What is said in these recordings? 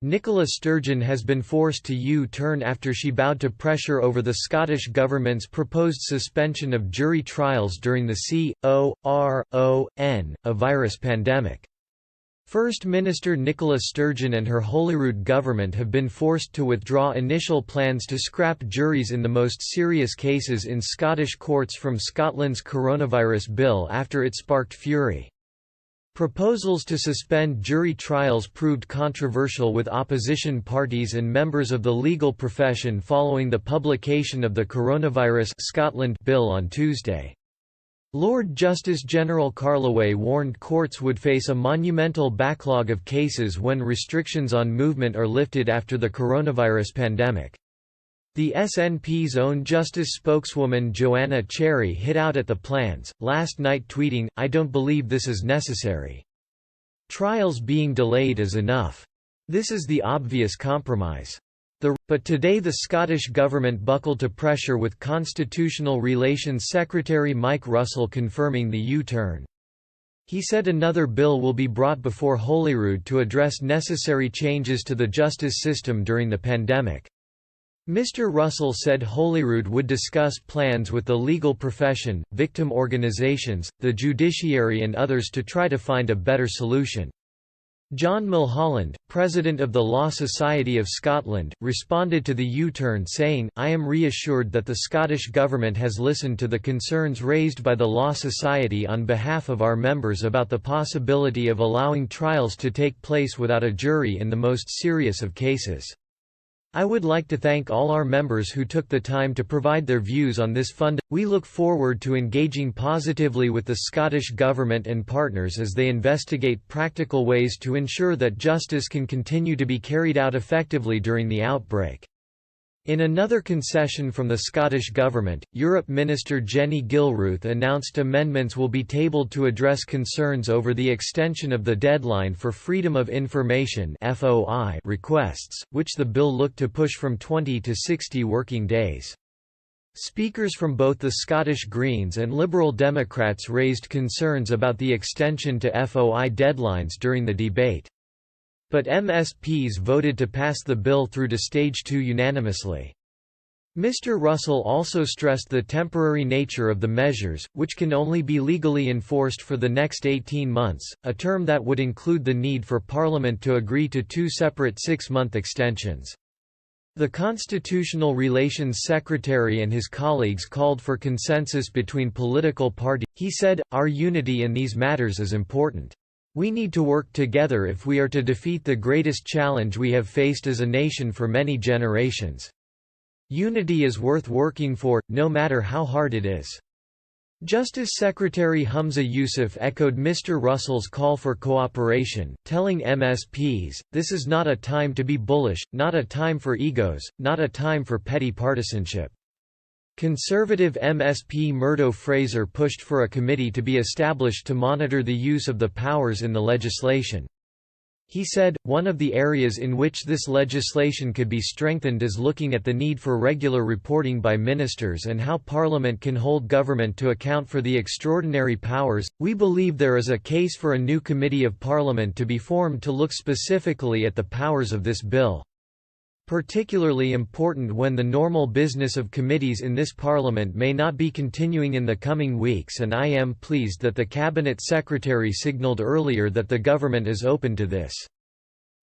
Nicola Sturgeon has been forced to U-turn after she bowed to pressure over the Scottish Government's proposed suspension of jury trials during the c.o.r.o.n.avirus pandemic. First Minister Nicola Sturgeon and her Holyrood government have been forced to withdraw initial plans to scrap juries in the most serious cases in Scottish courts from Scotland's coronavirus bill after it sparked fury. Proposals to suspend jury trials proved controversial with opposition parties and members of the legal profession following the publication of the Coronavirus Scotland bill on Tuesday. Lord Justice General Carloway warned courts would face a monumental backlog of cases when restrictions on movement are lifted after the coronavirus pandemic. The SNP's own justice spokeswoman Joanna Cherry hit out at the plans, last night tweeting, "I don't believe this is necessary. Trials being delayed is enough. This is the obvious compromise." But today the Scottish Government buckled to pressure with Constitutional Relations Secretary Mike Russell confirming the U-turn. He said another bill will be brought before Holyrood to address necessary changes to the justice system during the pandemic. Mr. Russell said Holyrood would discuss plans with the legal profession, victim organisations, the judiciary and others to try to find a better solution. John Mulholland, president of the Law Society of Scotland, responded to the U-turn saying, "I am reassured that the Scottish Government has listened to the concerns raised by the Law Society on behalf of our members about the possibility of allowing trials to take place without a jury in the most serious of cases. I would like to thank all our members who took the time to provide their views on this fund. We look forward to engaging positively with the Scottish Government and partners as they investigate practical ways to ensure that justice can continue to be carried out effectively during the outbreak." In another concession from the Scottish Government, Europe Minister Jenny Gilruth announced amendments will be tabled to address concerns over the extension of the deadline for Freedom of Information (FOI) requests, which the bill looked to push from 20 to 60 working days. Speakers from both the Scottish Greens and Liberal Democrats raised concerns about the extension to FOI deadlines during the debate. But MSPs voted to pass the bill through to Stage 2 unanimously. Mr. Russell also stressed the temporary nature of the measures, which can only be legally enforced for the next 18 months, a term that would include the need for Parliament to agree to 2 separate 6-month extensions. The Constitutional Relations Secretary and his colleagues called for consensus between political parties. He said, "Our unity in these matters is important. We need to work together if we are to defeat the greatest challenge we have faced as a nation for many generations. Unity is worth working for, no matter how hard it is." Justice Secretary Humza Yousaf echoed Mr. Russell's call for cooperation, telling MSPs, "This is not a time to be bullish, not a time for egos, not a time for petty partisanship." Conservative MSP Murdo Fraser pushed for a committee to be established to monitor the use of the powers in the legislation. He said, "One of the areas in which this legislation could be strengthened is looking at the need for regular reporting by ministers and how Parliament can hold government to account for the extraordinary powers. We believe there is a case for a new committee of Parliament to be formed to look specifically at the powers of this bill. Particularly important when the normal business of committees in this Parliament may not be continuing in the coming weeks, and I am pleased that the Cabinet Secretary signalled earlier that the government is open to this."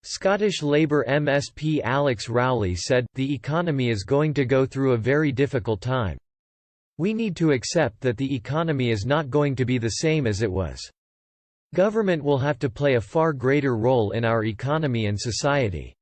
Scottish Labour MSP Alex Rowley said, "The economy is going to go through a very difficult time. We need to accept that the economy is not going to be the same as it was. Government will have to play a far greater role in our economy and society.